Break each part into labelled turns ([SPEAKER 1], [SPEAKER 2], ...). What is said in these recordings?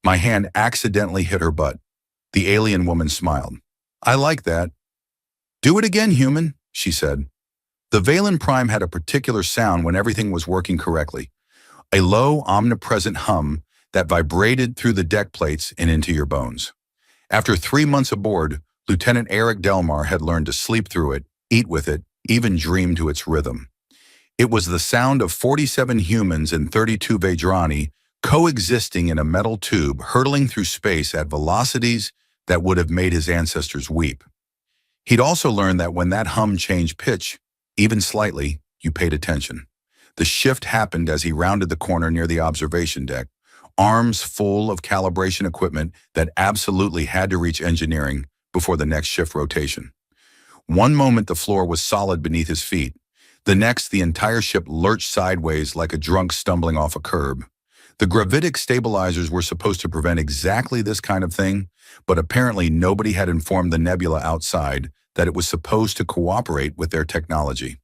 [SPEAKER 1] My hand accidentally hit her butt. The alien woman smiled. I like that. Do it again, human, she said. The Valen Prime had a particular sound when everything was working correctly. A low, omnipresent hum that vibrated through the deck plates and into your bones. After 3 months aboard, Lieutenant Eric Delmar had learned to sleep through it, eat with it, even dream to its rhythm. It was the sound of 47 humans and 32 Vedrani coexisting in a metal tube hurtling through space at velocities that would have made his ancestors weep. He'd also learned that when that hum changed pitch, even slightly, you paid attention. The shift happened as he rounded the corner near the observation deck, arms full of calibration equipment that absolutely had to reach engineering before the next shift rotation. One moment the floor was solid beneath his feet. The next, the entire ship lurched sideways like a drunk stumbling off a curb. The gravitic stabilizers were supposed to prevent exactly this kind of thing, but apparently nobody had informed the nebula outside that it was supposed to cooperate with their technology.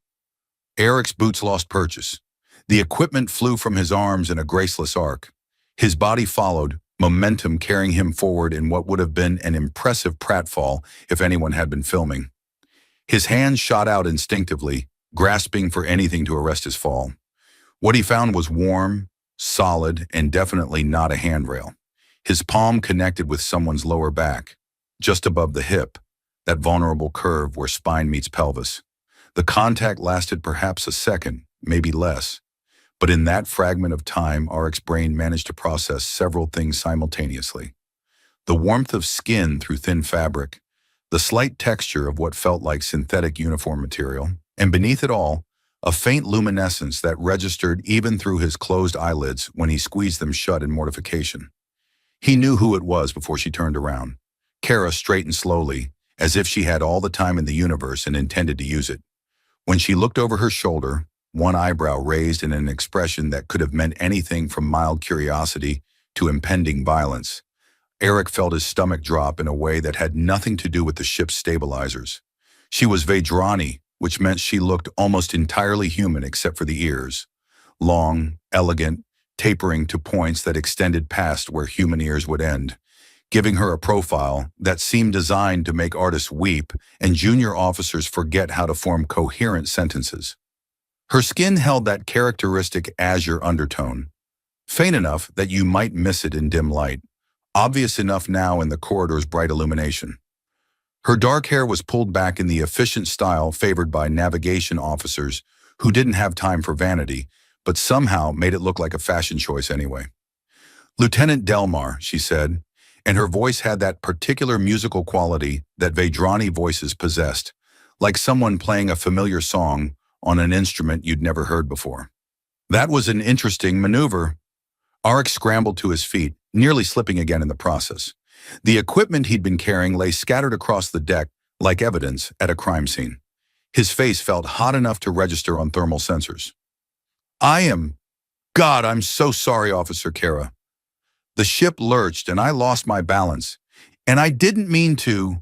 [SPEAKER 1] Eric's boots lost purchase. The equipment flew from his arms in a graceless arc. His body followed, momentum carrying him forward in what would have been an impressive pratfall if anyone had been filming. His hands shot out instinctively, grasping for anything to arrest his fall. What he found was warm, solid, and definitely not a handrail. His palm connected with someone's lower back, just above the hip, that vulnerable curve where spine meets pelvis. The contact lasted perhaps a second, maybe less. But in that fragment of time, Eric's brain managed to process several things simultaneously. The warmth of skin through thin fabric, the slight texture of what felt like synthetic uniform material, and beneath it all, a faint luminescence that registered even through his closed eyelids when he squeezed them shut in mortification. He knew who it was before she turned around. Kara straightened slowly, as if she had all the time in the universe and intended to use it. When she looked over her shoulder, one eyebrow raised in an expression that could have meant anything from mild curiosity to impending violence, Eric felt his stomach drop in a way that had nothing to do with the ship's stabilizers. She was Vedrani, which meant she looked almost entirely human except for the ears. Long, elegant, tapering to points that extended past where human ears would end, giving her a profile that seemed designed to make artists weep and junior officers forget how to form coherent sentences. Her skin held that characteristic azure undertone, faint enough that you might miss it in dim light, obvious enough now in the corridor's bright illumination. Her dark hair was pulled back in the efficient style favored by navigation officers who didn't have time for vanity, but somehow made it look like a fashion choice anyway. Lieutenant Delmar, she said, and her voice had that particular musical quality that Vedrani voices possessed, like someone playing a familiar song on an instrument you'd never heard before. That was an interesting maneuver. Arik scrambled to his feet, nearly slipping again in the process. The equipment he'd been carrying lay scattered across the deck like evidence at a crime scene. His face felt hot enough to register on thermal sensors. God, I'm so sorry, Officer Kara. The ship lurched and I lost my balance. And I didn't mean to.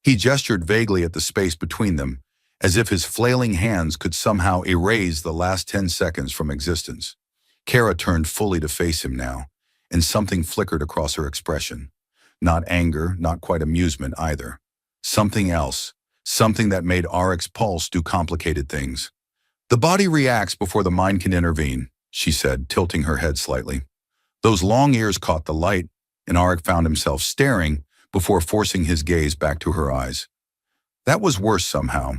[SPEAKER 1] He gestured vaguely at the space between them, as if his flailing hands could somehow erase the last 10 seconds from existence. Kara turned fully to face him now, and something flickered across her expression. Not anger, not quite amusement either. Something else, something that made Arik's pulse do complicated things. The body reacts before the mind can intervene, she said, tilting her head slightly. Those long ears caught the light, and Arik found himself staring before forcing his gaze back to her eyes. That was worse somehow.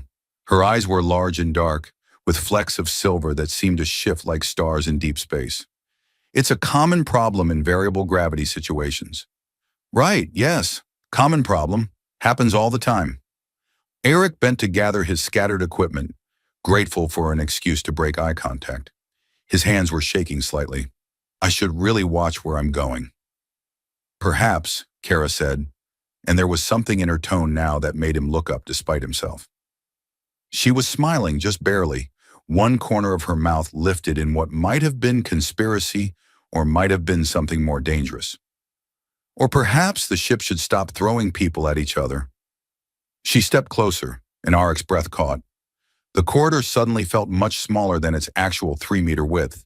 [SPEAKER 1] Her eyes were large and dark, with flecks of silver that seemed to shift like stars in deep space. It's a common problem in variable gravity situations. Right, yes, common problem. Happens all the time. Eric bent to gather his scattered equipment, grateful for an excuse to break eye contact. His hands were shaking slightly. I should really watch where I'm going. Perhaps, Kara said, and there was something in her tone now that made him look up despite himself. She was smiling just barely, one corner of her mouth lifted in what might have been conspiracy or might have been something more dangerous. Or perhaps the ship should stop throwing people at each other. She stepped closer, and Arik's breath caught. The corridor suddenly felt much smaller than its actual 3-meter width.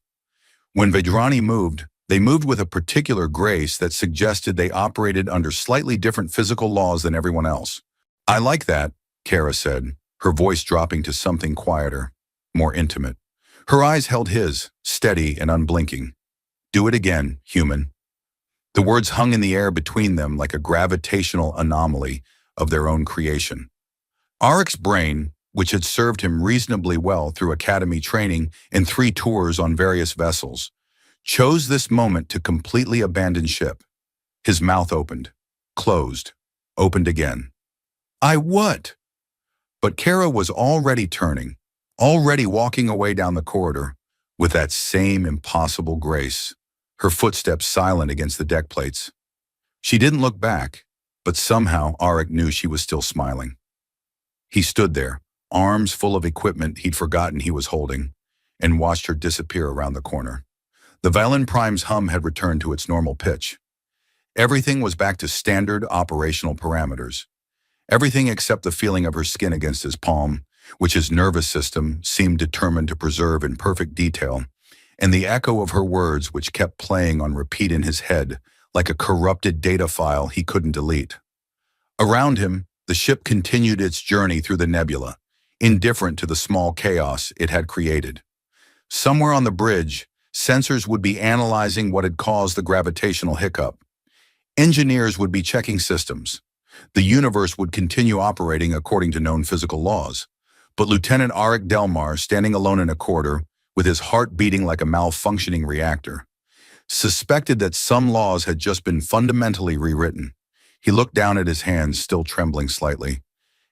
[SPEAKER 1] When Vedrani moved, They moved with a particular grace that suggested they operated under slightly different physical laws than everyone else. I like that, Kara said, her voice dropping to something quieter, more intimate. Her eyes held his, steady and unblinking. Do it again, human. The words hung in the air between them like a gravitational anomaly of their own creation. Auric's brain, which had served him reasonably well through academy training and 3 tours on various vessels, chose this moment to completely abandon ship. His mouth opened, closed, opened again. I what? But Kara was already turning, already walking away down the corridor with that same impossible grace, her footsteps silent against the deck plates. She didn't look back, but somehow Auric knew she was still smiling. He stood there, arms full of equipment he'd forgotten he was holding, and watched her disappear around the corner. The Valen Prime's hum had returned to its normal pitch. Everything was back to standard operational parameters. Everything except the feeling of her skin against his palm, which his nervous system seemed determined to preserve in perfect detail, and the echo of her words which kept playing on repeat in his head like a corrupted data file he couldn't delete. Around him, the ship continued its journey through the nebula, indifferent to the small chaos it had created. Somewhere on the bridge, sensors would be analyzing what had caused the gravitational hiccup. Engineers would be checking systems. The universe would continue operating according to known physical laws. But Lieutenant Auric Delmar, standing alone in a corridor, with his heart beating like a malfunctioning reactor, suspected that some laws had just been fundamentally rewritten. He looked down at his hands, still trembling slightly,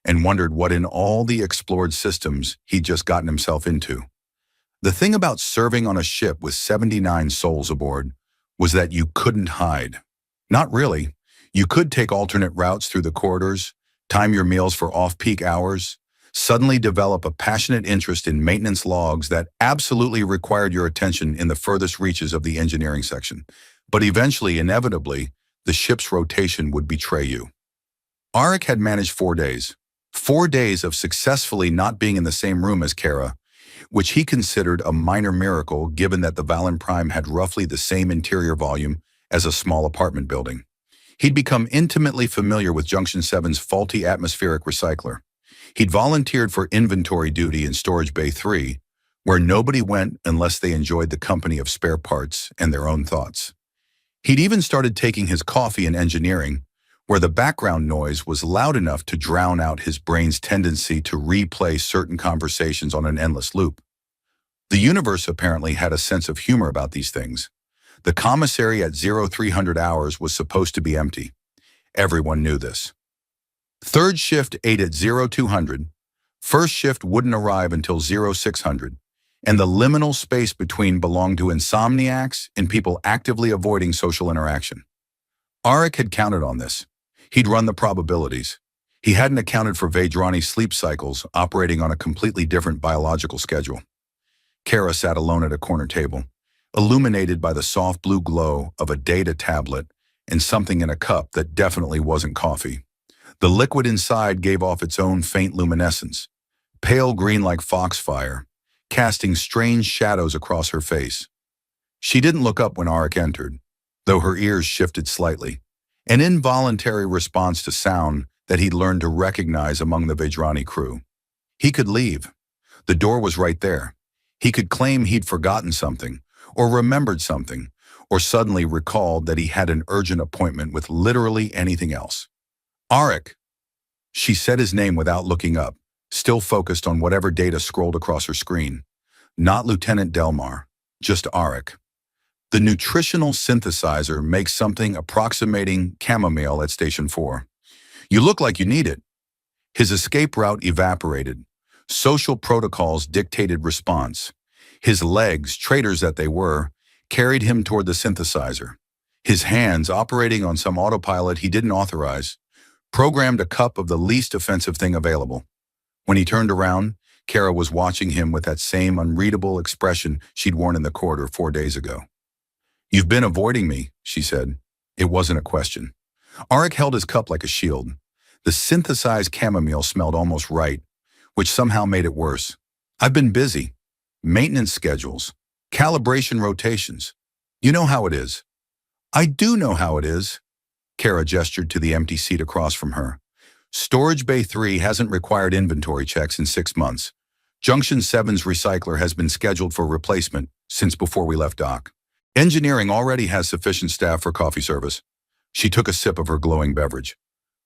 [SPEAKER 1] and wondered what in all the explored systems he'd just gotten himself into. The thing about serving on a ship with 79 souls aboard was that you couldn't hide. Not really. You could take alternate routes through the corridors, time your meals for off-peak hours, suddenly develop a passionate interest in maintenance logs that absolutely required your attention in the furthest reaches of the engineering section. But eventually, inevitably, the ship's rotation would betray you. Auric had managed 4 days. 4 days of successfully not being in the same room as Kara, which he considered a minor miracle given that the Valen Prime had roughly the same interior volume as a small apartment building. He'd become intimately familiar with Junction 7's faulty atmospheric recycler. He'd volunteered for inventory duty in Storage Bay 3, where nobody went unless they enjoyed the company of spare parts and their own thoughts. He'd even started taking his coffee in engineering, where the background noise was loud enough to drown out his brain's tendency to replay certain conversations on an endless loop. The universe apparently had a sense of humor about these things. The commissary at 0300 hours was supposed to be empty. Everyone knew this. Third shift ate at 0200, first shift wouldn't arrive until 0600, and the liminal space between belonged to insomniacs and people actively avoiding social interaction. Auric had counted on this. He'd run the probabilities. He hadn't accounted for Vedrani's sleep cycles operating on a completely different biological schedule. Kara sat alone at a corner table, illuminated by the soft blue glow of a data tablet and something in a cup that definitely wasn't coffee. The liquid inside gave off its own faint luminescence, pale green like foxfire, casting strange shadows across her face. She didn't look up when Auric entered, though her ears shifted slightly, an involuntary response to sound that he'd learned to recognize among the Vedrani crew. He could leave. The door was right there. He could claim he'd forgotten something, or remembered something, or suddenly recalled that he had an urgent appointment with literally anything else. Auric. She said his name without looking up, still focused on whatever data scrolled across her screen. Not Lieutenant Delmar, just Auric. The nutritional synthesizer makes something approximating chamomile at Station 4. You look like you need it. His escape route evaporated. Social protocols dictated response. His legs, traitors that they were, carried him toward the synthesizer. His hands, operating on some autopilot he didn't authorize, programmed a cup of the least offensive thing available. When he turned around, Kara was watching him with that same unreadable expression she'd worn in the corridor 4 days ago. You've been avoiding me, she said. It wasn't a question. Auric held his cup like a shield. The synthesized chamomile smelled almost right, which somehow made it worse. I've been busy. Maintenance schedules, calibration rotations. You know how it is. I do know how it is. Kara gestured to the empty seat across from her. Storage Bay 3 hasn't required inventory checks in 6 months. Junction 7's recycler has been scheduled for replacement since before we left dock. Engineering already has sufficient staff for coffee service. She took a sip of her glowing beverage.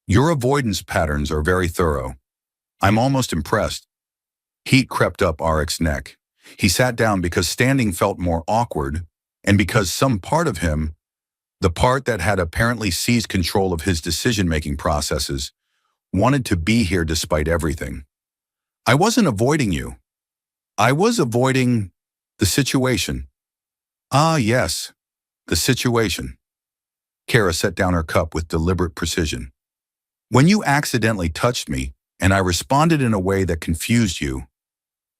[SPEAKER 1] Your avoidance patterns are very thorough. I'm almost impressed. Heat crept up Auric's neck. He sat down because standing felt more awkward, and because some part of him, the part that had apparently seized control of his decision-making processes, wanted to be here despite everything. I wasn't avoiding you. I was avoiding the situation. Ah, yes, the situation. Kara set down her cup with deliberate precision. When you accidentally touched me, and I responded in a way that confused you,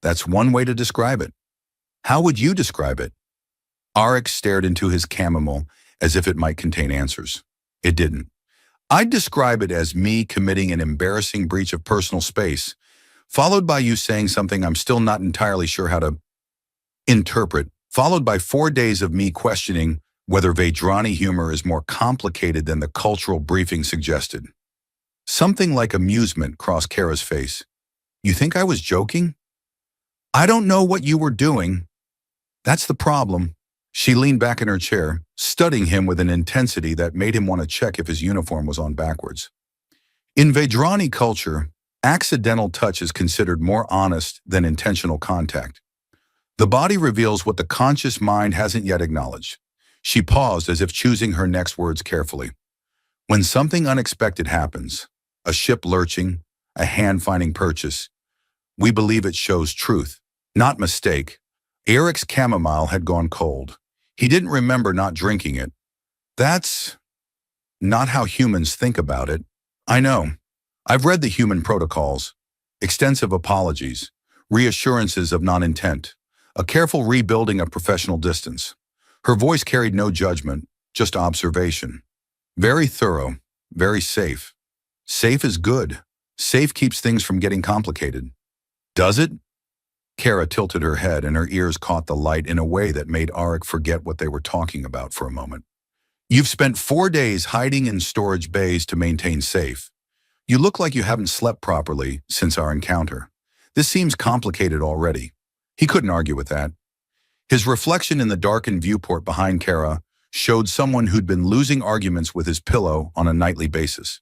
[SPEAKER 1] that's one way to describe it. How would you describe it? Auric stared into his chamomile as if it might contain answers. It didn't. I'd describe it as me committing an embarrassing breach of personal space, followed by you saying something I'm still not entirely sure how to interpret, followed by 4 days of me questioning whether Vedrani humor is more complicated than the cultural briefing suggested. Something like amusement crossed Kara's face. You think I was joking? I don't know what you were doing. That's the problem. She leaned back in her chair, studying him with an intensity that made him want to check if his uniform was on backwards. In Vedrani culture, accidental touch is considered more honest than intentional contact. The body reveals what the conscious mind hasn't yet acknowledged. She paused as if choosing her next words carefully. When something unexpected happens, a ship lurching, a hand finding purchase, we believe it shows truth, not mistake. Eric's chamomile had gone cold. He didn't remember not drinking it. That's not how humans think about it. I know. I've read the human protocols. Extensive apologies, reassurances of non-intent, a careful rebuilding of professional distance. Her voice carried no judgment, just observation. Very thorough, very safe. Safe is good. Safe keeps things from getting complicated. Does it? Kara tilted her head and her ears caught the light in a way that made Auric forget what they were talking about for a moment. You've spent 4 days hiding in storage bays to maintain safe. You look like you haven't slept properly since our encounter. This seems complicated already. He couldn't argue with that. His reflection in the darkened viewport behind Kara showed someone who'd been losing arguments with his pillow on a nightly basis.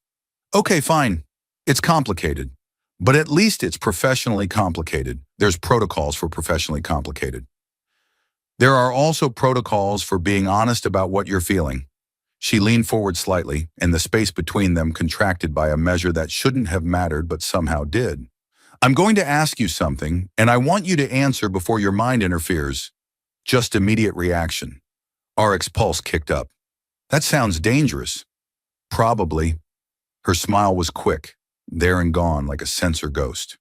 [SPEAKER 1] Okay, fine. It's complicated. But at least it's professionally complicated. There's protocols for professionally complicated. There are also protocols for being honest about what you're feeling. She leaned forward slightly, and the space between them contracted by a measure that shouldn't have mattered but somehow did. I'm going to ask you something, and I want you to answer before your mind interferes. Just immediate reaction. Auric's pulse kicked up. That sounds dangerous. Probably. Her smile was quick, there and gone like a sensor ghost.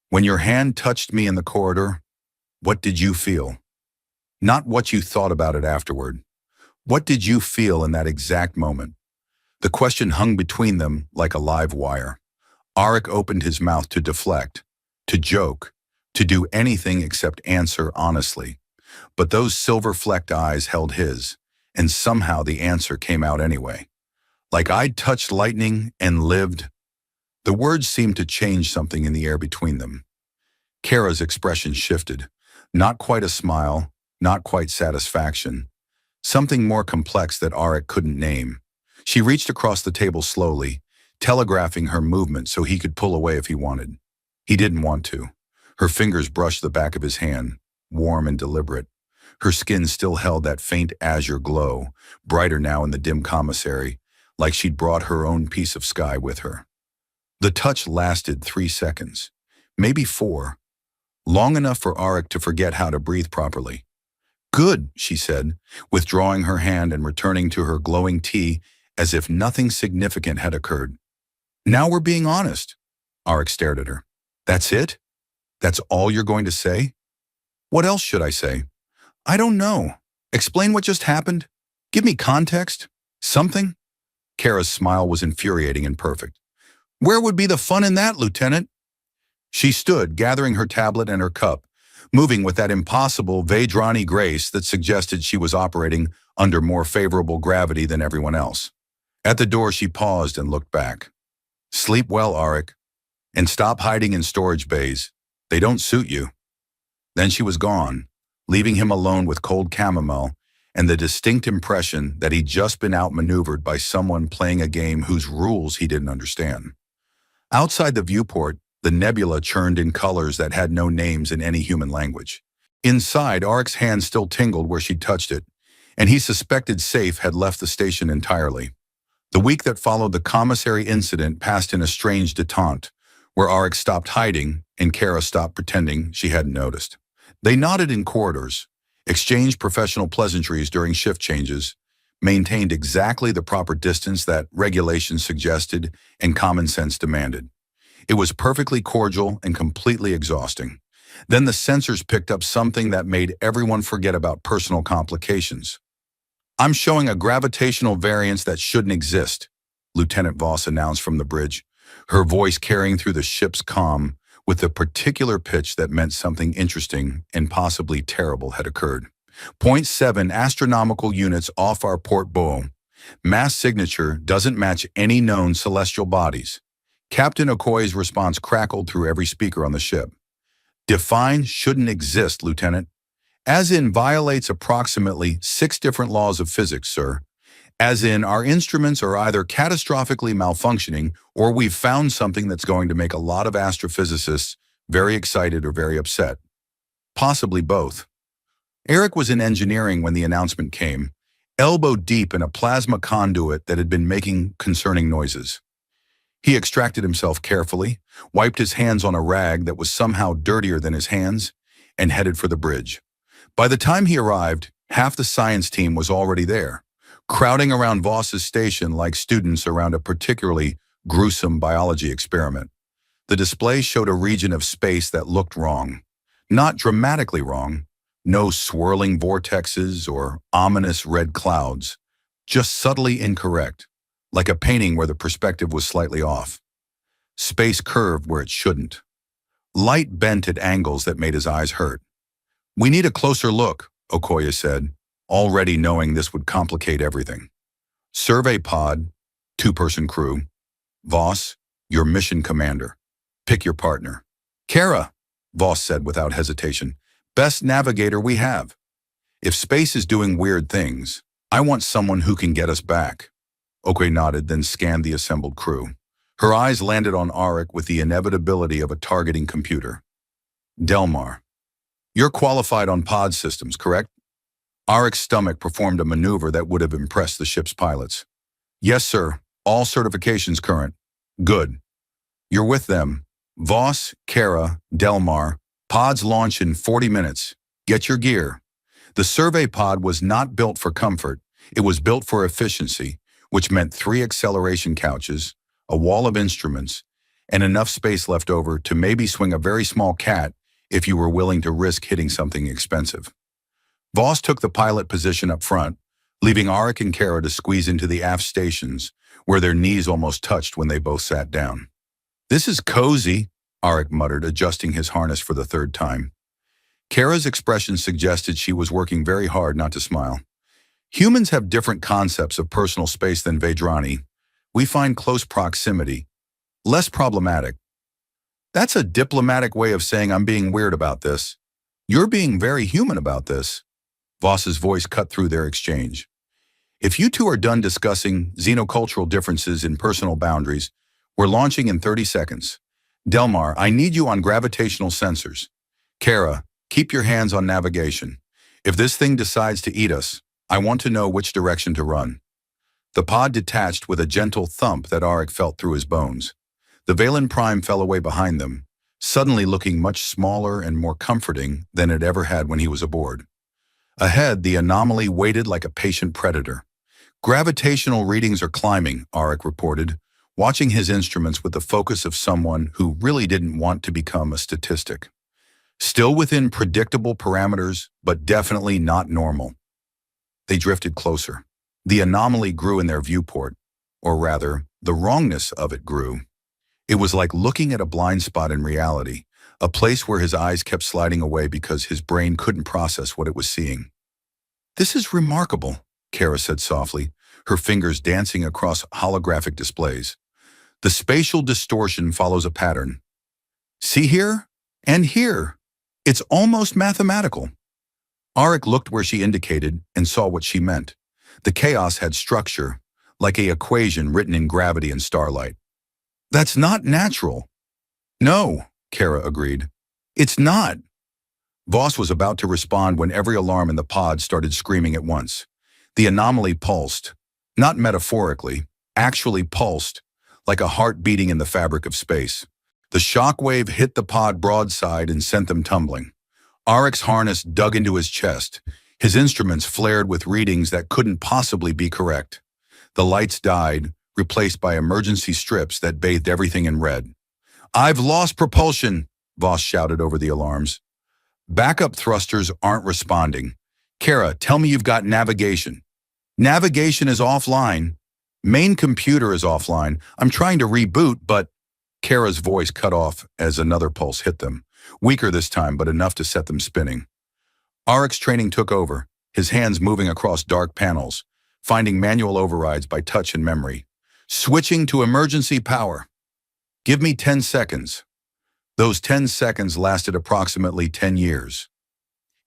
[SPEAKER 1] When your hand touched me in the corridor, what did you feel? Not what you thought about it afterward. What did you feel in that exact moment? The question hung between them like a live wire. Auric opened his mouth to deflect, to joke, to do anything except answer honestly. But those silver-flecked eyes held his, and somehow the answer came out anyway. Like I'd touched lightning and lived. The words seemed to change something in the air between them. Kara's expression shifted. Not quite a smile, not quite satisfaction. Something more complex that Auric couldn't name. She reached across the table slowly, telegraphing her movement so he could pull away if he wanted. He didn't want to. Her fingers brushed the back of his hand, warm and deliberate. Her skin still held that faint azure glow, brighter now in the dim commissary, like she'd brought her own piece of sky with her. The touch lasted 3 seconds, maybe 4, long enough for Auric to forget how to breathe properly. Good, she said, withdrawing her hand and returning to her glowing tea as if nothing significant had occurred. Now we're being honest. Auric stared at her. That's it? That's all you're going to say? What else should I say? I don't know. Explain what just happened? Give me context? Something? Kara's smile was infuriating and perfect. Where would be the fun in that, Lieutenant? She stood, gathering her tablet and her cup, moving with that impossible Vedrani grace that suggested she was operating under more favorable gravity than everyone else. At the door, she paused and looked back. Sleep well, Arik, and stop hiding in storage bays. They don't suit you. Then she was gone, leaving him alone with cold chamomile and the distinct impression that he'd just been outmaneuvered by someone playing a game whose rules he didn't understand. Outside the viewport, the nebula churned in colors that had no names in any human language. Inside, Arik's hand still tingled where she'd touched it, and he suspected Safe had left the station entirely. The week that followed the commissary incident passed in a strange detente, where Arik stopped hiding and Kara stopped pretending she hadn't noticed. They nodded in corridors, exchanged professional pleasantries during shift changes, maintained exactly the proper distance that regulations suggested and common sense demanded. It was perfectly cordial and completely exhausting. Then the sensors picked up something that made everyone forget about personal complications. "I'm showing a gravitational variance that shouldn't exist," Lieutenant Voss announced from the bridge, her voice carrying through the ship's comm with a particular pitch that meant something interesting and possibly terrible had occurred. "0.7 astronomical units off our port bow. Mass signature doesn't match any known celestial bodies." Captain Okoye's response crackled through every speaker on the ship. "Define shouldn't exist, Lieutenant. As in violates approximately 6 different laws of physics, sir. As in our instruments are either catastrophically malfunctioning or we've found something that's going to make a lot of astrophysicists very excited or very upset. Possibly both." Eric was in engineering when the announcement came, elbow deep in a plasma conduit that had been making concerning noises. He extracted himself carefully, wiped his hands on a rag that was somehow dirtier than his hands, and headed for the bridge. By the time he arrived, half the science team was already there, crowding around Voss's station like students around a particularly gruesome biology experiment. The display showed a region of space that looked wrong. Not dramatically wrong, no swirling vortexes or ominous red clouds, just subtly incorrect, like a painting where the perspective was slightly off. Space curved where it shouldn't. Light bent at angles that made his eyes hurt. "We need a closer look," Okoye said, already knowing this would complicate everything. "Survey pod, 2-person crew. Voss, your mission commander. Pick your partner." "Kara," Voss said without hesitation. "Best navigator we have. If space is doing weird things, I want someone who can get us back." Okoye nodded, then scanned the assembled crew. Her eyes landed on Arik with the inevitability of a targeting computer. "Delmar, you're qualified on pod systems, correct?" Arik's stomach performed a maneuver that would have impressed the ship's pilots. "Yes, sir. All certifications current." "Good. You're with them. Voss, Kara, Delmar. Pods launch in 40 minutes. Get your gear." The survey pod was not built for comfort. It was built for efficiency, which meant 3 acceleration couches, a wall of instruments, and enough space left over to maybe swing a very small cat if you were willing to risk hitting something expensive. Voss took the pilot position up front, leaving Arik and Kara to squeeze into the aft stations, where their knees almost touched when they both sat down. "This is cozy," Arik muttered, adjusting his harness for the 3rd time. Kara's expression suggested she was working very hard not to smile. "Humans have different concepts of personal space than Vedrani. We find close proximity less problematic." "That's a diplomatic way of saying I'm being weird about this. You're being very human about this." Voss's voice cut through their exchange. "If you two are done discussing xenocultural differences in personal boundaries, we're launching in 30 seconds. Delmar, I need you on gravitational sensors. Kara, keep your hands on navigation. If this thing decides to eat us, I want to know which direction to run." The pod detached with a gentle thump that Arik felt through his bones. The Valen Prime fell away behind them, suddenly looking much smaller and more comforting than it ever had when he was aboard. Ahead, the anomaly waited like a patient predator. "Gravitational readings are climbing," Arik reported, watching his instruments with the focus of someone who really didn't want to become a statistic. "Still within predictable parameters, but definitely not normal." They drifted closer. The anomaly grew in their viewport, or rather, the wrongness of it grew. It was like looking at a blind spot in reality, a place where his eyes kept sliding away because his brain couldn't process what it was seeing. "This is remarkable," Kara said softly, her fingers dancing across holographic displays. "The spatial distortion follows a pattern. See here? And here. It's almost mathematical." Arik looked where she indicated and saw what she meant. The chaos had structure, like an equation written in gravity and starlight. "That's not natural." "No," Kara agreed. "It's not." Voss was about to respond when every alarm in the pod started screaming at once. The anomaly pulsed, not metaphorically, actually pulsed, like a heart beating in the fabric of space. The shockwave hit the pod broadside and sent them tumbling. Arik's harness dug into his chest. His instruments flared with readings that couldn't possibly be correct. The lights died, replaced by emergency strips that bathed everything in red. "I've lost propulsion," Voss shouted over the alarms. "Backup thrusters aren't responding. Kara, tell me you've got navigation." "Navigation is offline. Main computer is offline. I'm trying to reboot, but..." Kara's voice cut off as another pulse hit them. Weaker this time, but enough to set them spinning. Arik's training took over, his hands moving across dark panels, finding manual overrides by touch and memory. "Switching to emergency power. Give me 10 seconds. Those 10 seconds lasted approximately 10 years.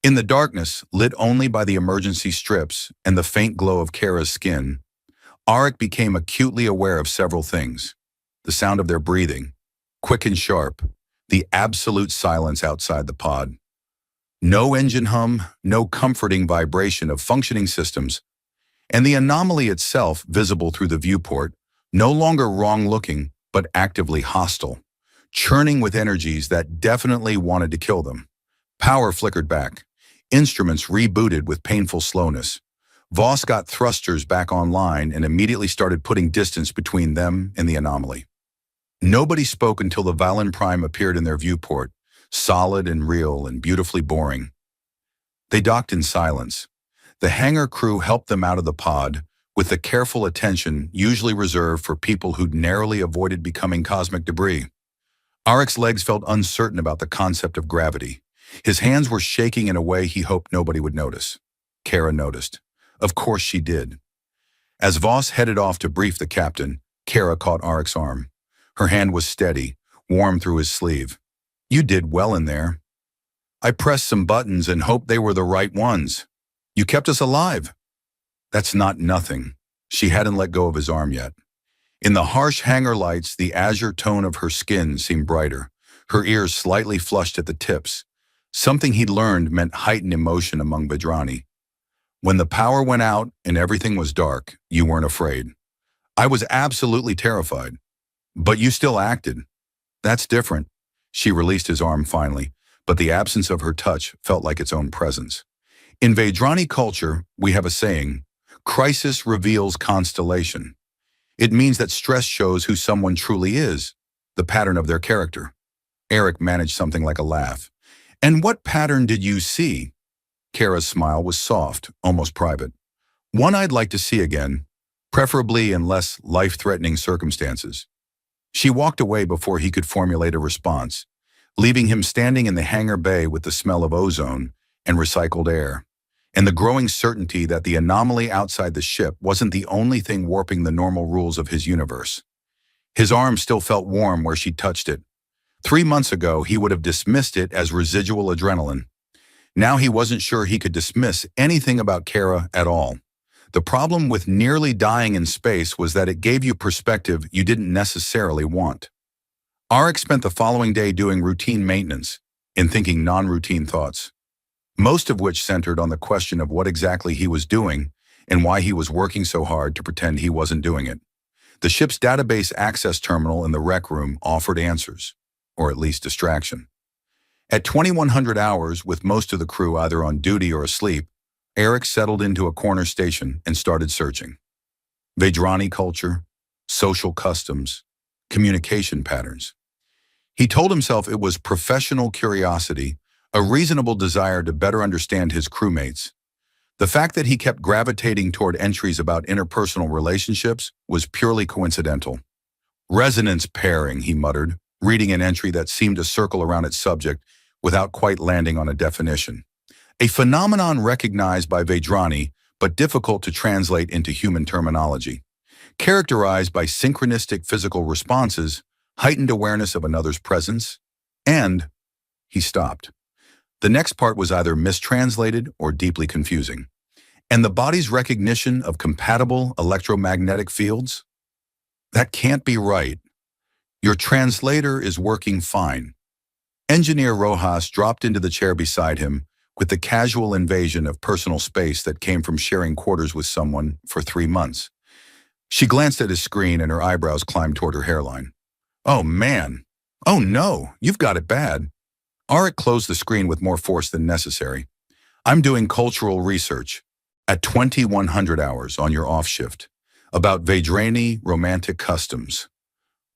[SPEAKER 1] In the darkness, lit only by the emergency strips and the faint glow of Kara's skin, Arik became acutely aware of several things. The sound of their breathing, quick and sharp, the absolute silence outside the pod. No engine hum, no comforting vibration of functioning systems, and the anomaly itself visible through the viewport, no longer wrong-looking, but actively hostile, churning with energies that definitely wanted to kill them. Power flickered back. Instruments rebooted with painful slowness. Voss got thrusters back online and immediately started putting distance between them and the anomaly. Nobody spoke until the Valen Prime appeared in their viewport, solid and real and beautifully boring. They docked in silence. The hangar crew helped them out of the pod, with the careful attention usually reserved for people who'd narrowly avoided becoming cosmic debris. Arik's legs felt uncertain about the concept of gravity. His hands were shaking in a way he hoped nobody would notice. Kara noticed. Of course she did. As Voss headed off to brief the captain, Kara caught Arik's arm. Her hand was steady, warm through his sleeve. "You did well in there. I pressed some buttons and hoped they were the right ones. You kept us alive." "That's not nothing." She hadn't let go of his arm yet. In the harsh hangar lights, the azure tone of her skin seemed brighter, her ears slightly flushed at the tips. Something he'd learned meant heightened emotion among Vedrani. "When the power went out and everything was dark, you weren't afraid." "I was absolutely terrified. But you still acted." "That's different." She released his arm finally, but the absence of her touch felt like its own presence. In Vedrani culture, we have a saying, "Crisis reveals constellation." It means that stress shows who someone truly is, the pattern of their character. Arik managed something like a laugh. "And what pattern did you see?" Kara's smile was soft, almost private. "One I'd like to see again, preferably in less life-threatening circumstances." She walked away before he could formulate a response, leaving him standing in the hangar bay with the smell of ozone and recycled air, and the growing certainty that the anomaly outside the ship wasn't the only thing warping the normal rules of his universe. His arm still felt warm where she touched it. 3 months ago, he would have dismissed it as residual adrenaline. Now he wasn't sure he could dismiss anything about Kara at all. The problem with nearly dying in space was that it gave you perspective you didn't necessarily want. Arik spent the following day doing routine maintenance and thinking non-routine thoughts, most of which centered on the question of what exactly he was doing and why he was working so hard to pretend he wasn't doing it. The ship's database access terminal in the rec room offered answers, or at least distraction. At 2100 hours, with most of the crew either on duty or asleep, Arik settled into a corner station and started searching. Vedrani culture, social customs, communication patterns. He told himself it was professional curiosity, a reasonable desire to better understand his crewmates. The fact that he kept gravitating toward entries about interpersonal relationships was purely coincidental. "Resonance pairing," he muttered, reading an entry that seemed to circle around its subject without quite landing on a definition. A phenomenon recognized by Vedrani, but difficult to translate into human terminology. Characterized by synchronistic physical responses, heightened awareness of another's presence, and he stopped. The next part was either mistranslated or deeply confusing. And the body's recognition of compatible electromagnetic fields? That can't be right. Your translator is working fine. Engineer Rojas dropped into the chair beside him with the casual invasion of personal space that came from sharing quarters with someone for 3 months. She glanced at his screen and her eyebrows climbed toward her hairline. Oh, man. Oh, no, you've got it bad. Arik closed the screen with more force than necessary. I'm doing cultural research at 2100 hours on your off shift about Vedrani romantic customs.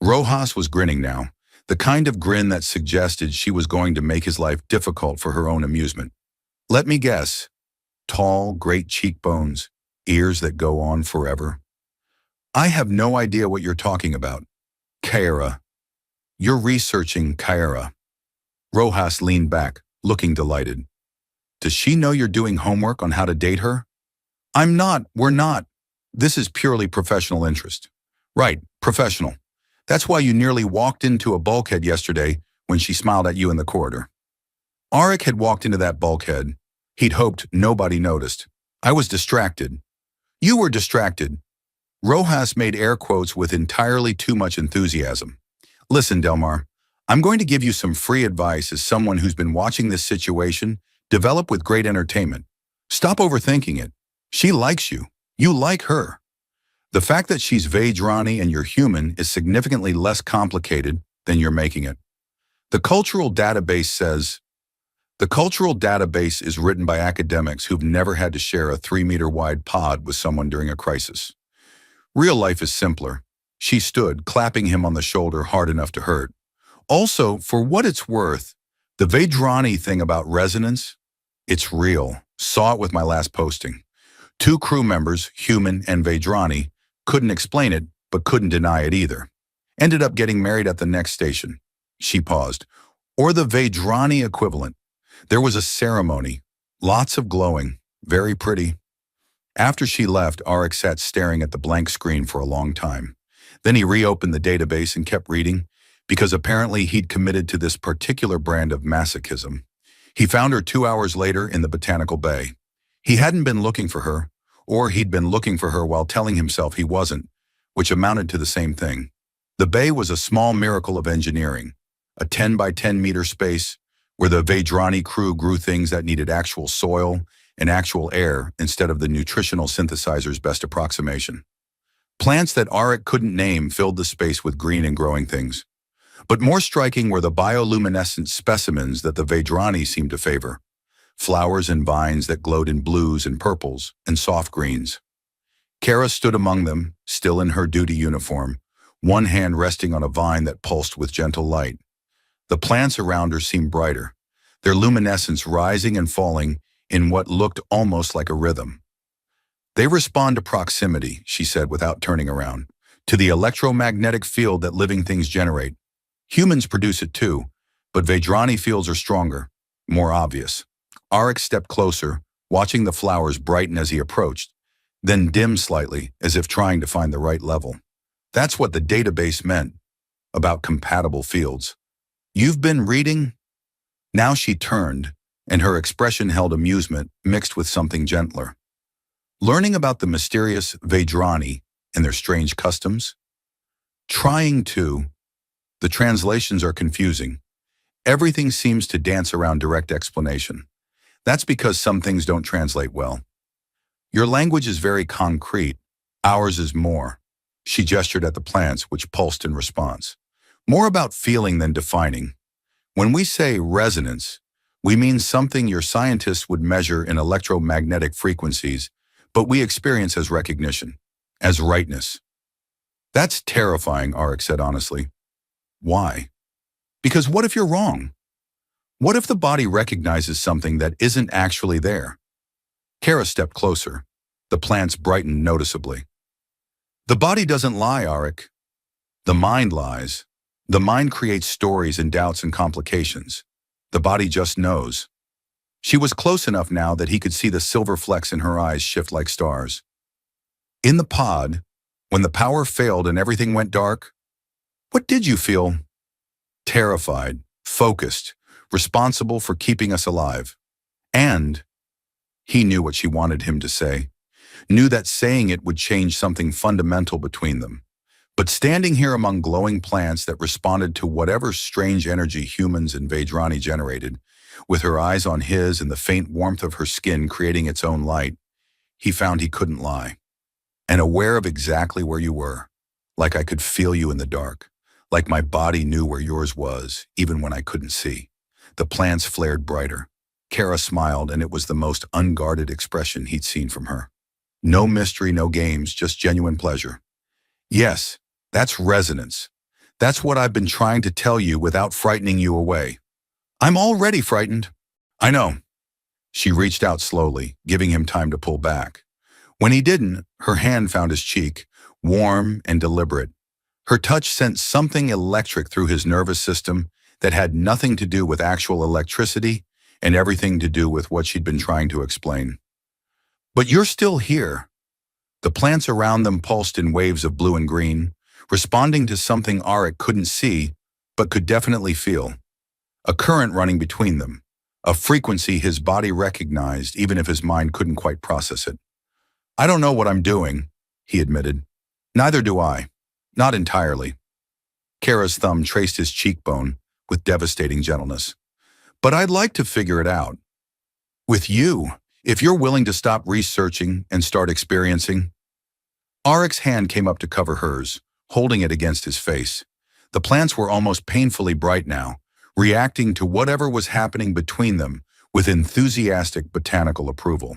[SPEAKER 1] Rojas was grinning now, the kind of grin that suggested she was going to make his life difficult for her own amusement. Let me guess. Tall, great cheekbones, ears that go on forever. I have no idea what you're talking about. Kaira. You're researching Kaira. Rojas leaned back, looking delighted. Does she know you're doing homework on how to date her? I'm not, we're not. This is purely professional interest. Right, professional. That's why you nearly walked into a bulkhead yesterday when she smiled at you in the corridor. Arik had walked into that bulkhead. He'd hoped nobody noticed. I was distracted. You were distracted. Rojas made air quotes with entirely too much enthusiasm. Listen, Delmar, I'm going to give you some free advice as someone who's been watching this situation develop with great entertainment. Stop overthinking it. She likes you. You like her. The fact that she's Vedrani and you're human is significantly less complicated than you're making it. The cultural database is written by academics who've never had to share a 3-meter-wide pod with someone during a crisis. Real life is simpler. She stood, clapping him on the shoulder hard enough to hurt. Also, for what it's worth, the Vedrani thing about resonance, it's real. Saw it with my last posting. 2 crew members, human and Vedrani, couldn't explain it, but couldn't deny it either. Ended up getting married at the next station. She paused. Or the Vedrani equivalent. There was a ceremony. Lots of glowing. Very pretty. After she left, Arik sat staring at the blank screen for a long time. Then he reopened the database and kept reading, because apparently he'd committed to this particular brand of masochism. He found her 2 hours later in the Botanical Bay. He hadn't been looking for her, or he'd been looking for her while telling himself he wasn't, which amounted to the same thing. The bay was a small miracle of engineering, a 10 by 10 meter space where the Vedrani crew grew things that needed actual soil and actual air instead of the nutritional synthesizer's best approximation. Plants that Arik couldn't name filled the space with green and growing things. But more striking were the bioluminescent specimens that the Vedrani seemed to favor. Flowers and vines that glowed in blues and purples and soft greens. Kara stood among them, still in her duty uniform, one hand resting on a vine that pulsed with gentle light. The plants around her seemed brighter, their luminescence rising and falling in what looked almost like a rhythm. They respond to proximity, she said without turning around, to the electromagnetic field that living things generate. Humans produce it too, but Vedrani fields are stronger, more obvious. Arik stepped closer, watching the flowers brighten as he approached, then dim slightly as if trying to find the right level. That's what the database meant, about compatible fields. You've been reading? Now she turned, and her expression held amusement mixed with something gentler. Learning about the mysterious Vedrani and their strange customs? Trying to. The translations are confusing. Everything seems to dance around direct explanation. That's because some things don't translate well. Your language is very concrete. Ours is more. She gestured at the plants, which pulsed in response. More about feeling than defining. When we say resonance, we mean something your scientists would measure in electromagnetic frequencies, but we experience as recognition, as rightness. That's terrifying, Arik said honestly. Why? Because what if you're wrong? What if the body recognizes something that isn't actually there? Kara stepped closer. The plants brightened noticeably. The body doesn't lie, Arik. The mind lies. The mind creates stories and doubts and complications. The body just knows. She was close enough now that he could see the silver flecks in her eyes shift like stars. In the pod, when the power failed and everything went dark, what did you feel? Terrified, focused, responsible for keeping us alive. And he knew what she wanted him to say, knew that saying it would change something fundamental between them. But standing here among glowing plants that responded to whatever strange energy humans and Vajrani generated, with her eyes on his and the faint warmth of her skin creating its own light, he found he couldn't lie. And aware of exactly where you were, like I could feel you in the dark, like my body knew where yours was, even when I couldn't see. The plants flared brighter. Kara smiled, and it was the most unguarded expression he'd seen from her. No mystery, no games, just genuine pleasure. Yes, that's resonance. That's what I've been trying to tell you without frightening you away. I'm already frightened. I know. She reached out slowly, giving him time to pull back. When he didn't, her hand found his cheek, warm and deliberate. Her touch sent something electric through his nervous system that had nothing to do with actual electricity and everything to do with what she'd been trying to explain. But you're still here. The plants around them pulsed in waves of blue and green, responding to something Arik couldn't see, but could definitely feel. A current running between them, a frequency his body recognized even if his mind couldn't quite process it. I don't know what I'm doing, he admitted. Neither do I. Not entirely. Kara's thumb traced his cheekbone with devastating gentleness. But I'd like to figure it out. With you, if you're willing to stop researching and start experiencing. Arik's hand came up to cover hers, holding it against his face. The plants were almost painfully bright now, reacting to whatever was happening between them with enthusiastic botanical approval.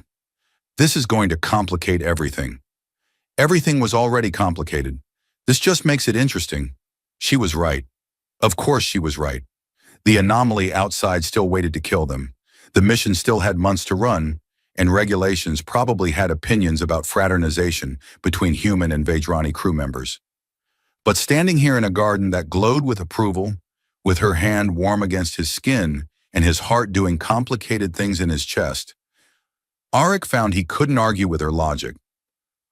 [SPEAKER 1] This is going to complicate everything. Everything was already complicated. This just makes it interesting. She was right. Of course she was right. The anomaly outside still waited to kill them. The mission still had months to run, and regulations probably had opinions about fraternization between human and Vajrani crew members. But standing here in a garden that glowed with approval, with her hand warm against his skin and his heart doing complicated things in his chest, Arik found he couldn't argue with her logic.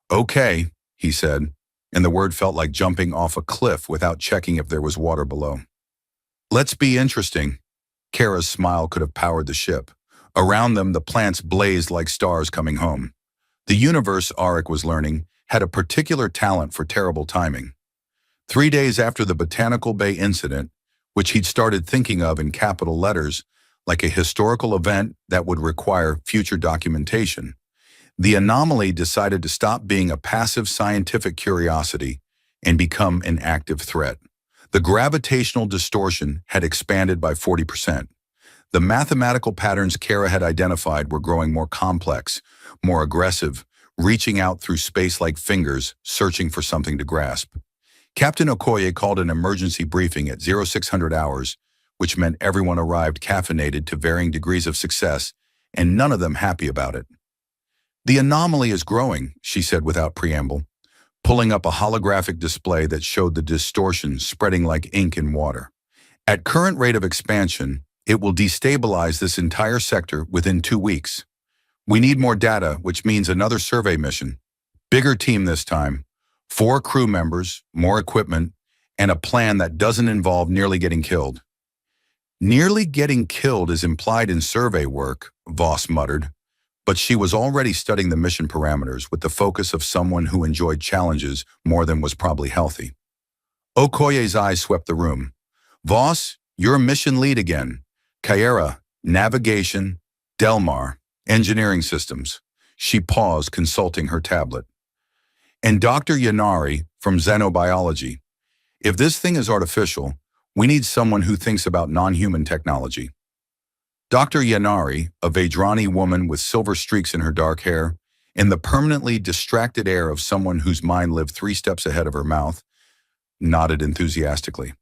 [SPEAKER 1] Okay, he said, and the word felt like jumping off a cliff without checking if there was water below. Let's be interesting. Kara's smile could have powered the ship. Around them, the plants blazed like stars coming home. The universe, Arik was learning, had a particular talent for terrible timing. 3 days after the Botanical Bay incident, which he'd started thinking of in capital letters, like a historical event that would require future documentation, the anomaly decided to stop being a passive scientific curiosity and become an active threat. The gravitational distortion had expanded by 40%. The mathematical patterns Kara had identified were growing more complex, more aggressive, reaching out through space like fingers, searching for something to grasp. Captain Okoye called an emergency briefing at 0600 hours, which meant everyone arrived caffeinated to varying degrees of success, and none of them happy about it. The anomaly is growing, she said without preamble, pulling up a holographic display that showed the distortion spreading like ink in water. At current rate of expansion, it will destabilize this entire sector within 2 weeks. We need more data, which means another survey mission. Bigger team this time. 4 crew members, more equipment, and a plan that doesn't involve nearly getting killed. Nearly getting killed is implied in survey work, Voss muttered, but she was already studying the mission parameters with the focus of someone who enjoyed challenges more than was probably healthy. Okoye's eyes swept the room. Voss, you're mission lead again. Kaira, navigation. Delmar, engineering systems. She paused, consulting her tablet. And Dr. Yanari from xenobiology. If this thing is artificial, we need someone who thinks about non-human technology. Dr. Yanari, a Vajrani woman with silver streaks in her dark hair, in the permanently distracted air of someone whose mind lived 3 steps ahead of her mouth, nodded enthusiastically.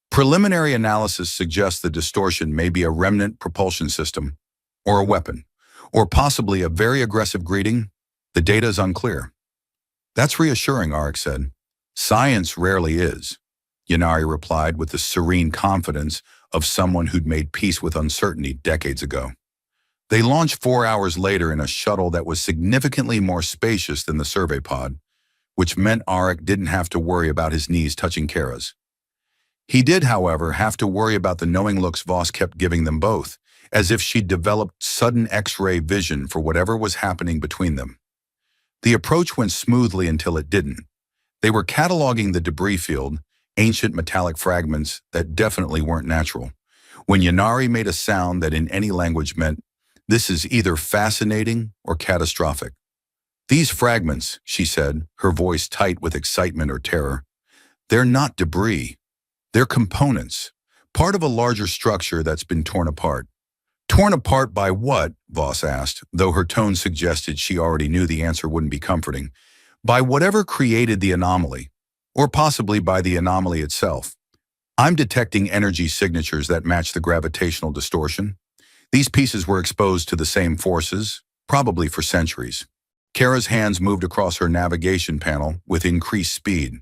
[SPEAKER 1] Preliminary analysis suggests the distortion may be a remnant propulsion system, or a weapon, or possibly a very aggressive greeting. The data is unclear. That's reassuring, Arik said. Science rarely is. Yanari replied with the serene confidence of someone who'd made peace with uncertainty decades ago. They launched 4 hours later in a shuttle that was significantly more spacious than the survey pod, which meant Arik didn't have to worry about his knees touching Kara's. He did, however, have to worry about the knowing looks Voss kept giving them both, as if she'd developed sudden X-ray vision for whatever was happening between them. The approach went smoothly until it didn't. They were cataloging the debris field, ancient metallic fragments that definitely weren't natural, when Yanari made a sound that in any language meant, "This is either fascinating or catastrophic." "These fragments," she said, her voice tight with excitement or terror, "they're not debris. They're components, part of a larger structure that's been torn apart." "Torn apart by what?" Voss asked, though her tone suggested she already knew the answer wouldn't be comforting. "By whatever created the anomaly, or possibly by the anomaly itself. I'm detecting energy signatures that match the gravitational distortion. These pieces were exposed to the same forces, probably for centuries." Kara's hands moved across her navigation panel with increased speed.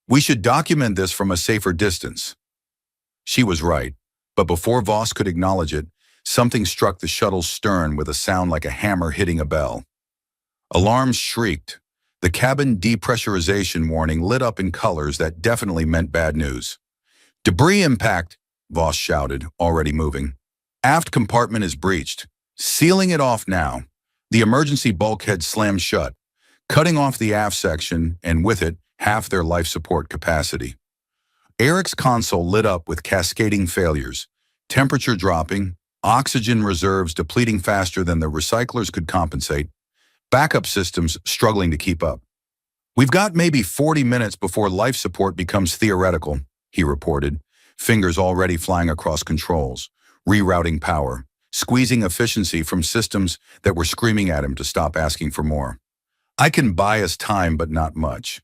[SPEAKER 1] "We should document this from a safer distance." She was right, but before Voss could acknowledge it, something struck the shuttle's stern with a sound like a hammer hitting a bell. Alarms shrieked. The cabin depressurization warning lit up in colors that definitely meant bad news. "Debris impact," Voss shouted, already moving. "Aft compartment is breached. Sealing it off now." The emergency bulkhead slammed shut, cutting off the aft section and with it, half their life support capacity. Eric's console lit up with cascading failures, temperature dropping, oxygen reserves depleting faster than the recyclers could compensate, backup systems struggling to keep up. "We've got maybe 40 minutes before life support becomes theoretical," he reported, fingers already flying across controls, rerouting power, squeezing efficiency from systems that were screaming at him to stop asking for more. "I can buy us time, but not much."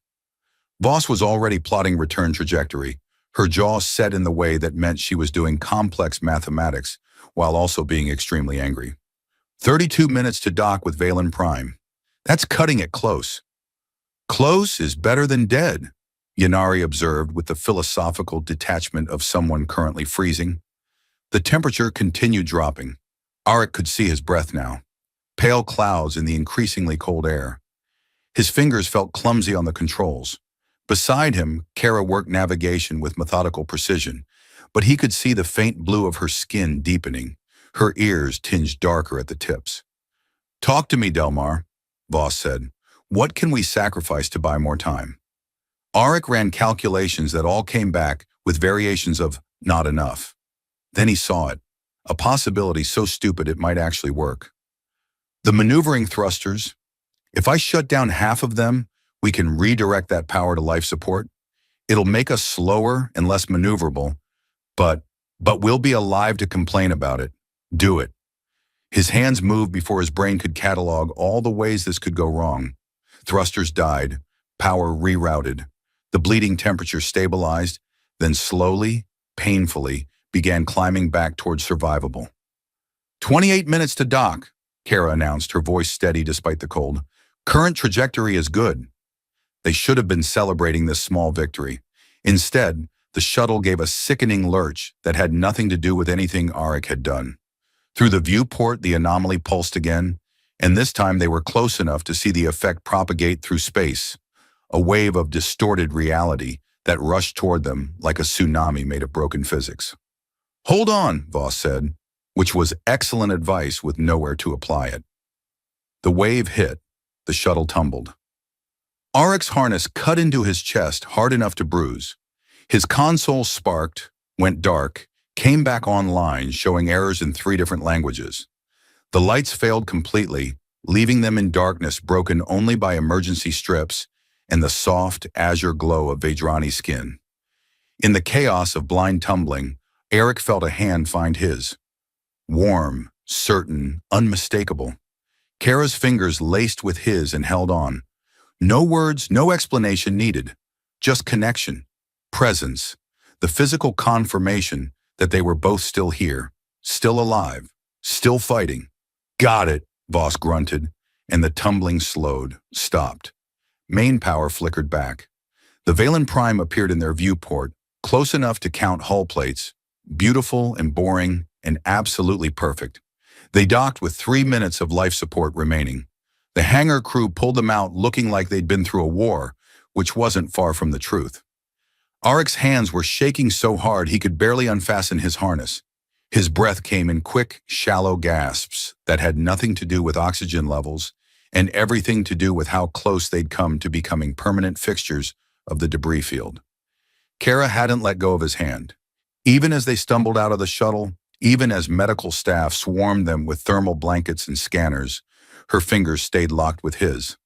[SPEAKER 1] Voss was already plotting return trajectory, her jaw set in the way that meant she was doing complex mathematics while also being extremely angry. 32 minutes to dock with Valen Prime. That's cutting it close. "Close is better than dead," Yanari observed with the philosophical detachment of someone currently freezing. The temperature continued dropping. Arik could see his breath now, pale clouds in the increasingly cold air. His fingers felt clumsy on the controls. Beside him, Kara worked navigation with methodical precision, but he could see the faint blue of her skin deepening, her ears tinged darker at the tips. "Talk to me, Delmar," Voss said. "What can we sacrifice to buy more time?" Arik ran calculations that all came back with variations of not enough. Then he saw it, a possibility so stupid it might actually work. "The maneuvering thrusters. If I shut down half of them, we can redirect that power to life support. It'll make us slower and less maneuverable, but we'll be alive to complain about it. Do it." His hands moved before his brain could catalog all the ways this could go wrong. Thrusters died, power rerouted. The bleeding temperature stabilized, then slowly, painfully, began climbing back towards survivable. 28 minutes to dock," Kara announced, her voice steady despite the cold. "Current trajectory is good." They should have been celebrating this small victory. Instead, the shuttle gave a sickening lurch that had nothing to do with anything Arik had done. Through the viewport, the anomaly pulsed again, and this time they were close enough to see the effect propagate through space, a wave of distorted reality that rushed toward them like a tsunami made of broken physics. "Hold on," Voss said, which was excellent advice with nowhere to apply it. The wave hit. The shuttle tumbled. Arik's harness cut into his chest hard enough to bruise. His console sparked, went dark, came back online, showing errors in 3 different languages. The lights failed completely, leaving them in darkness broken only by emergency strips and the soft, azure glow of Vedrani's skin. In the chaos of blind tumbling, Arik felt a hand find his. Warm, certain, unmistakable. Kara's fingers laced with his and held on. No words, no explanation needed. Just connection, presence, the physical confirmation that they were both still here, still alive, still fighting. "Got it," Voss grunted, and the tumbling slowed, stopped. Main power flickered back. The Valen Prime appeared in their viewport, close enough to count hull plates, beautiful and boring and absolutely perfect. They docked with 3 minutes of life support remaining. The hangar crew pulled them out looking like they'd been through a war, which wasn't far from the truth. Aric's hands were shaking so hard he could barely unfasten his harness. His breath came in quick, shallow gasps that had nothing to do with oxygen levels and everything to do with how close they'd come to becoming permanent fixtures of the debris field. Kara hadn't let go of his hand. Even as they stumbled out of the shuttle, even as medical staff swarmed them with thermal blankets and scanners, her fingers stayed locked with his.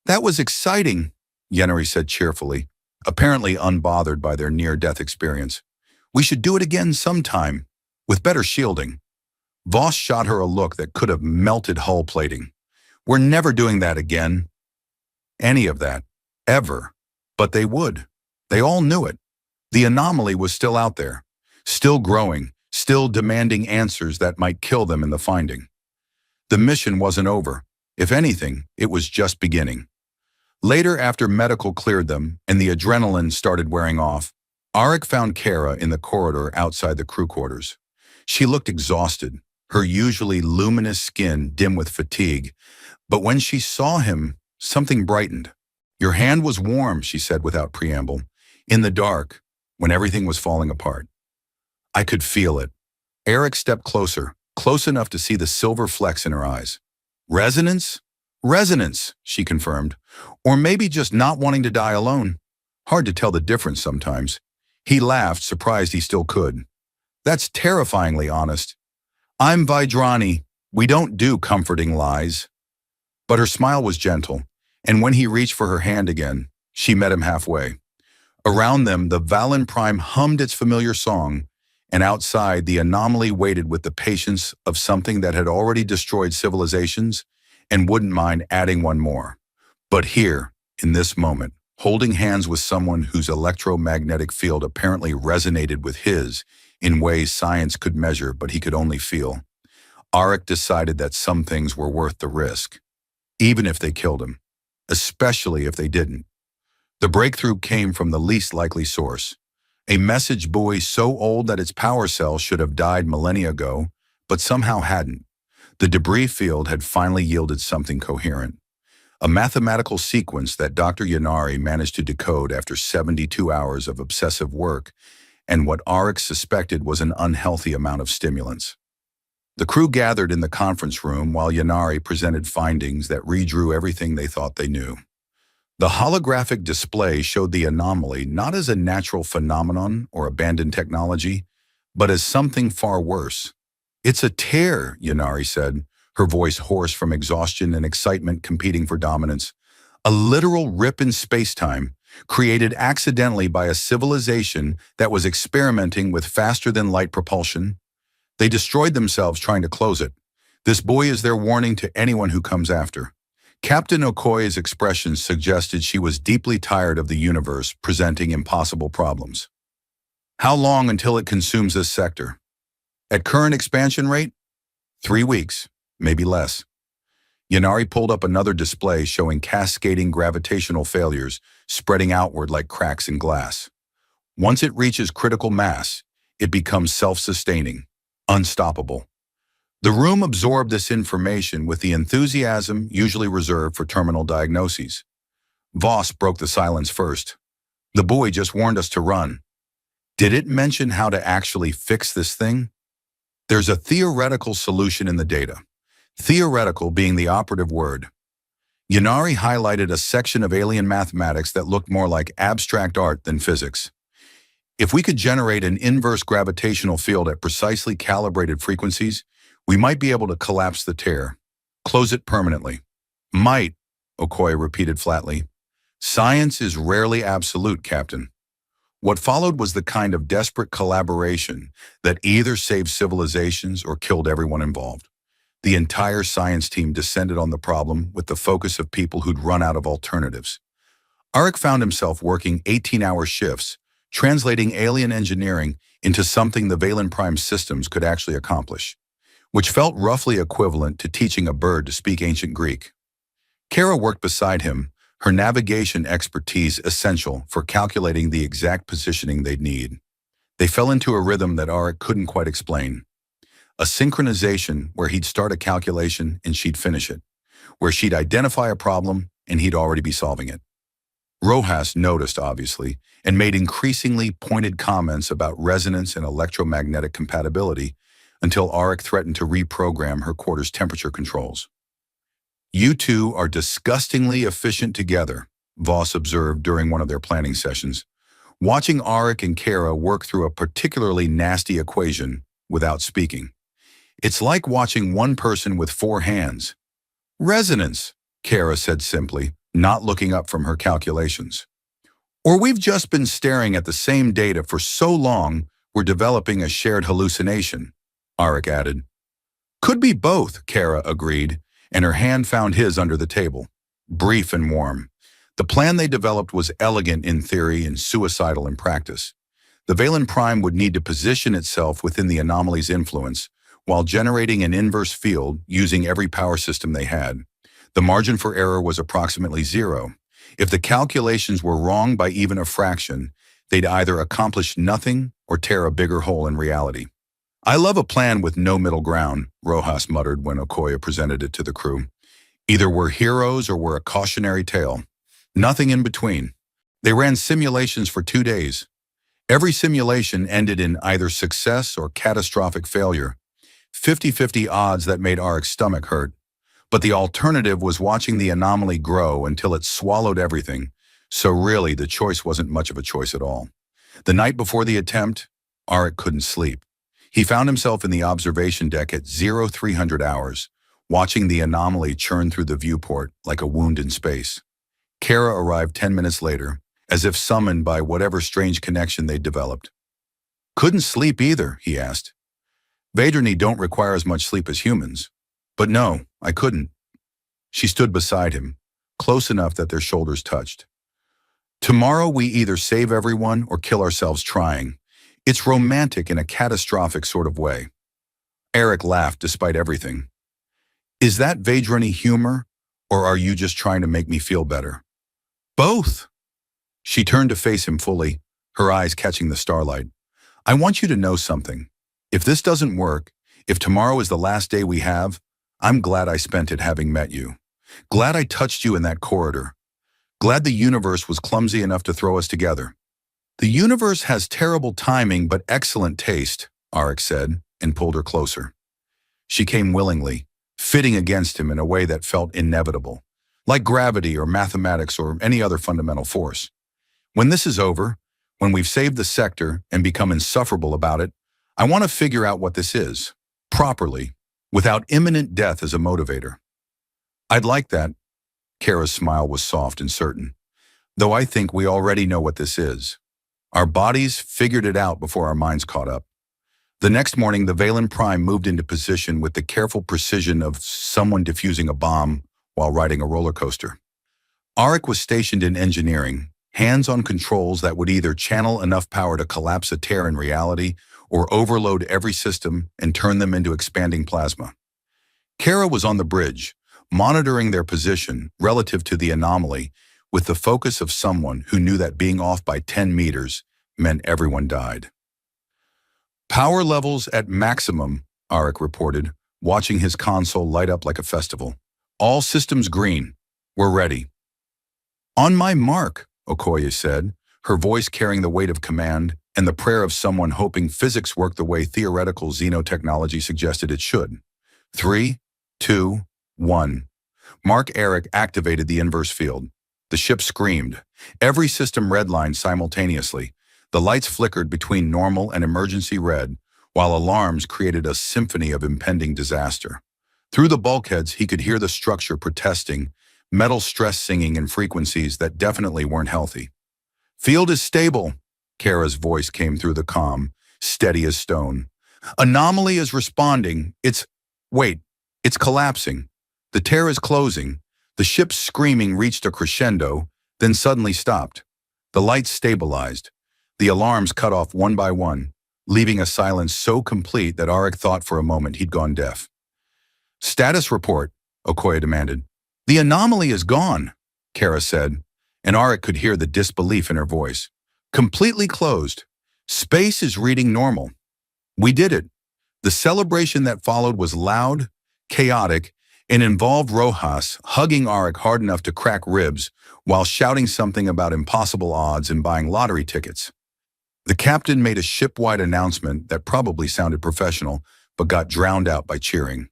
[SPEAKER 1] "That was exciting," Yennery said cheerfully, apparently unbothered by their near-death experience. "We should do it again sometime, with better shielding." Voss shot her a look that could have melted hull plating. "We're never doing that again. Any of that. Ever." But they would. They all knew it. The anomaly was still out there, still growing, still demanding answers that might kill them in the finding. The mission wasn't over. If anything, it was just beginning. Later, after medical cleared them and the adrenaline started wearing off, Arik found Kara in the corridor outside the crew quarters. She looked exhausted, her usually luminous skin dim with fatigue, but when she saw him, something brightened. "Your hand was warm," she said without preamble, "in the dark, when everything was falling apart." I could feel it. Arik stepped closer, close enough to see the silver flecks in her eyes. "Resonance? Resonance," she confirmed. "Or maybe just not wanting to die alone. Hard to tell the difference sometimes." He laughed, surprised he still could. "That's terrifyingly honest. I'm Vidrani. We don't do comforting lies." But her smile was gentle, and when he reached for her hand again, she met him halfway. Around them, the Valen Prime hummed its familiar song, and outside, the anomaly waited with the patience of something that had already destroyed civilizations and wouldn't mind adding one more. But here, in this moment, holding hands with someone whose electromagnetic field apparently resonated with his in ways science could measure but he could only feel, Arik decided that some things were worth the risk, even if they killed him, especially if they didn't. The breakthrough came from the least likely source, a message buoy so old that its power cell should have died millennia ago, but somehow hadn't. The debris field had finally yielded something coherent, a mathematical sequence that Dr. Yanari managed to decode after 72 hours of obsessive work, and what Arik suspected was an unhealthy amount of stimulants. The crew gathered in the conference room while Yanari presented findings that redrew everything they thought they knew. The holographic display showed the anomaly not as a natural phenomenon or abandoned technology, but as something far worse. "It's a tear," Yanari said, her voice hoarse from exhaustion and excitement competing for dominance. "A literal rip in space-time, created accidentally by a civilization that was experimenting with faster-than-light propulsion. They destroyed themselves trying to close it. This buoy is their warning to anyone who comes after." Captain Okoye's expression suggested she was deeply tired of the universe presenting impossible problems. "How long until it consumes this sector?" "At current expansion rate? 3 weeks, maybe less." Yanari pulled up another display showing cascading gravitational failures spreading outward like cracks in glass. "Once it reaches critical mass, it becomes self-sustaining, unstoppable." The room absorbed this information with the enthusiasm usually reserved for terminal diagnoses. Voss broke the silence first. "The buoy just warned us to run. Did it mention how to actually fix this thing?" "There's a theoretical solution in the data." Theoretical being the operative word. Yanari highlighted a section of alien mathematics that looked more like abstract art than physics. "If we could generate an inverse gravitational field at precisely calibrated frequencies, we might be able to collapse the tear, close it permanently." "Might," Okoye repeated flatly. "Science is rarely absolute, Captain." What followed was the kind of desperate collaboration that either saved civilizations or killed everyone involved. The entire science team descended on the problem with the focus of people who'd run out of alternatives. Arik found himself working 18-hour shifts, translating alien engineering into something the Valen Prime systems could actually accomplish, which felt roughly equivalent to teaching a bird to speak ancient Greek. Kara worked beside him, her navigation expertise essential for calculating the exact positioning they'd need. They fell into a rhythm that Auric couldn't quite explain. A synchronization where he'd start a calculation and she'd finish it, where she'd identify a problem and he'd already be solving it. Rojas noticed, obviously, and made increasingly pointed comments about resonance and electromagnetic compatibility until Auric threatened to reprogram her quarter's temperature controls. "You two are disgustingly efficient together," Voss observed during one of their planning sessions, watching Auric and Kara work through a particularly nasty equation without speaking. "It's like watching one person with four hands." "Resonance," Kara said simply, not looking up from her calculations. "Or we've just been staring at the same data for so long we're developing a shared hallucination," Auric added. "Could be both," Kara agreed, and her hand found his under the table. Brief and warm. The plan they developed was elegant in theory and suicidal in practice. The Valen Prime would need to position itself within the anomaly's influence while generating an inverse field using every power system they had. The margin for error was approximately 0. If the calculations were wrong by even a fraction, they'd either accomplish nothing or tear a bigger hole in reality. "I love a plan with no middle ground," Rojas muttered when Okoye presented it to the crew. "Either we're heroes or we're a cautionary tale. Nothing in between." They ran simulations for 2 days. Every simulation ended in either success or catastrophic failure. 50-50 odds that made Auric's stomach hurt. But the alternative was watching the anomaly grow until it swallowed everything, so really the choice wasn't much of a choice at all. The night before the attempt, Auric couldn't sleep. He found himself in the observation deck at 0300 hours, watching the anomaly churn through the viewport like a wound in space. Kara arrived 10 minutes later, as if summoned by whatever strange connection they'd developed. "Couldn't sleep either?" he asked. "Vadrani don't require as much sleep as humans." "But no, I couldn't." She stood beside him, close enough that their shoulders touched. "Tomorrow we either save everyone or kill ourselves trying. It's romantic in a catastrophic sort of way." Eric laughed despite everything. "Is that Vadrani humor, or are you just trying to make me feel better?" "Both." She turned to face him fully, her eyes catching the starlight. "I want you to know something. If this doesn't work, if tomorrow is the last day we have, I'm glad I spent it having met you. Glad I touched you in that corridor. Glad the universe was clumsy enough to throw us together." "The universe has terrible timing but excellent taste," Auric said, and pulled her closer. She came willingly, fitting against him in a way that felt inevitable, like gravity or mathematics or any other fundamental force. "When this is over, when we've saved the sector and become insufferable about it, I want to figure out what this is, properly, without imminent death as a motivator." "I'd like that." Kara's smile was soft and certain. "Though I think we already know what this is. Our bodies figured it out before our minds caught up." The next morning, the Valen Prime moved into position with the careful precision of someone defusing a bomb while riding a roller coaster. Auric was stationed in engineering, hands on controls that would either channel enough power to collapse a tear in reality or overload every system and turn them into expanding plasma. Kara was on the bridge, monitoring their position relative to the anomaly with the focus of someone who knew that being off by 10 meters meant everyone died. "Power levels at maximum," Auric reported, watching his console light up like a festival. "All systems green. We're ready." "On my mark," Okoye said, her voice carrying the weight of command and the prayer of someone hoping physics worked the way theoretical xenotechnology suggested it should. 3, 2, 1. Mark Eric activated the inverse field. The ship screamed. Every system redlined simultaneously. The lights flickered between normal and emergency red, while alarms created a symphony of impending disaster. Through the bulkheads, he could hear the structure protesting, metal stress singing in frequencies that definitely weren't healthy. "Field is stable," Kara's voice came through the comm, steady as stone. "Anomaly is responding. It's collapsing. The tear is closing." The ship's screaming reached a crescendo, then suddenly stopped. The lights stabilized. The alarms cut off one by one, leaving a silence so complete that Auric thought for a moment he'd gone deaf. "Status report," Okoye demanded. "The anomaly is gone." Kara said, and Arik could hear the disbelief in her voice. Completely closed. Space is reading normal. We did it. The celebration that followed was loud, chaotic, and involved Rojas hugging Arik hard enough to crack ribs while shouting something about impossible odds and buying lottery tickets. The captain made a ship-wide announcement that probably sounded professional, but got drowned out by cheering.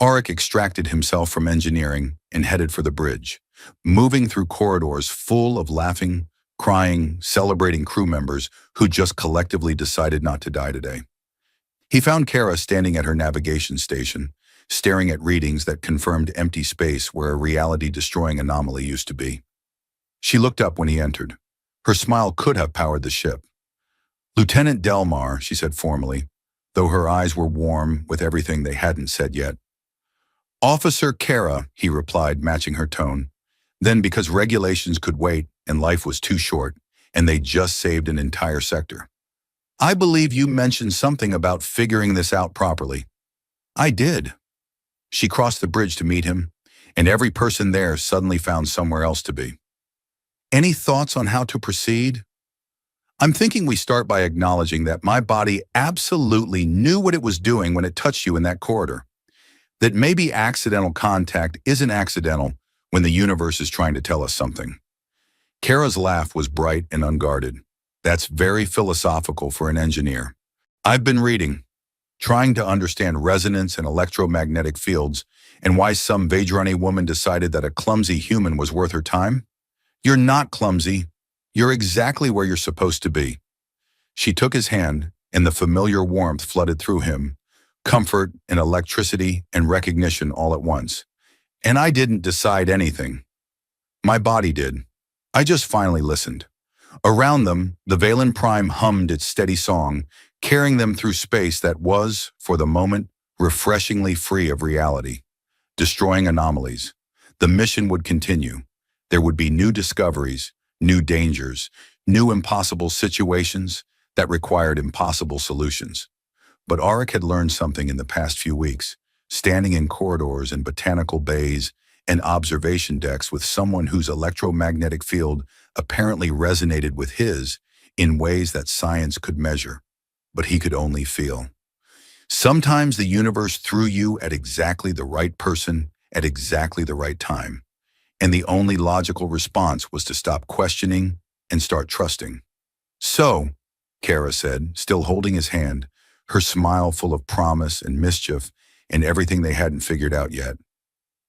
[SPEAKER 1] Arik extracted himself from engineering and headed for the bridge, moving through corridors full of laughing, crying, celebrating crew members who just collectively decided not to die today. He found Kara standing at her navigation station, staring at readings that confirmed empty space where a reality-destroying anomaly used to be. She looked up when he entered. Her smile could have powered the ship. "Lieutenant Delmar," she said formally, though her eyes were warm with everything they hadn't said yet. "Officer Kara," he replied, matching her tone. Then, because regulations could wait and life was too short, and they just saved an entire sector. "I believe you mentioned something about figuring this out properly." "I did." She crossed the bridge to meet him, and every person there suddenly found somewhere else to be. "Any thoughts on how to proceed?" "I'm thinking we start by acknowledging that my body absolutely knew what it was doing when it touched you in that corridor. That maybe accidental contact isn't accidental when the universe is trying to tell us something." Kara's laugh was bright and unguarded. "That's very philosophical for an engineer. I've been reading, trying to understand resonance and electromagnetic fields and why some Vajrani woman decided that a clumsy human was worth her time. You're not clumsy. You're exactly where you're supposed to be." She took his hand, and the familiar warmth flooded through him, comfort and electricity and recognition all at once. "And I didn't decide anything. My body did. I just finally listened." Around them, the Valen Prime hummed its steady song, carrying them through space that was, for the moment, refreshingly free of reality. Destroying anomalies. The mission would continue. There would be new discoveries, new dangers, new impossible situations that required impossible solutions. But Arik had learned something in the past few weeks, standing in corridors and botanical bays and observation decks with someone whose electromagnetic field apparently resonated with his in ways that science could measure, but he could only feel. Sometimes the universe threw you at exactly the right person at exactly the right time, and the only logical response was to stop questioning and start trusting. "So," Kara said, still holding his hand, her smile full of promise and mischief and everything they hadn't figured out yet.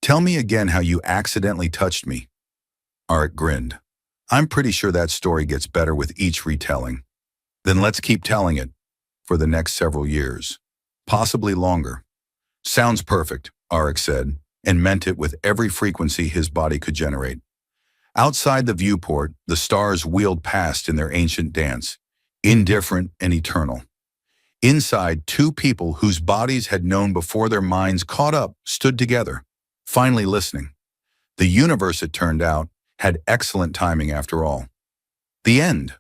[SPEAKER 1] "Tell me again how you accidentally touched me." Arik grinned. "I'm pretty sure that story gets better with each retelling." "Then let's keep telling it, for the next several years. Possibly longer." "Sounds perfect," Arik said, and meant it with every frequency his body could generate. Outside the viewport, the stars wheeled past in their ancient dance, indifferent and eternal. Inside, two people whose bodies had known before their minds caught up stood together, finally listening. The universe, it turned out, had excellent timing after all. The end.